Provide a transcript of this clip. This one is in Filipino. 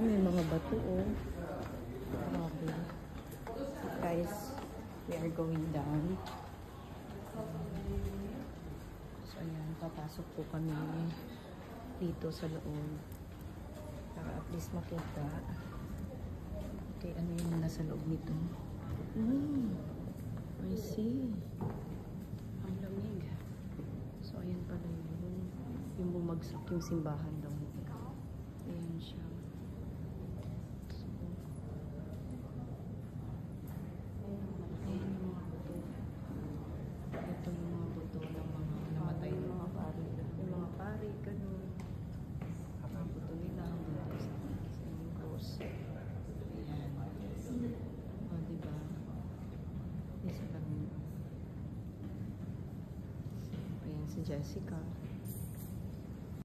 may mga bato, oh. Grabe. Guys, we are going down. So, ayan, papasok po kami dito sa loob. Para at least makita. Okay, ano yung nasa loob nito? I see. Ang lamig. So, ayan pala yung bumagsak yung simbahan daw. Ayan siya. So, ayan yung mga buto. Ito yung mga buto ng mga namatay ng mga pari. Yung mga pari, ganun. Ang buto nila, ang buto sa yung cross. Ayan. O, diba? Isa kami. So, ayan si Jessica.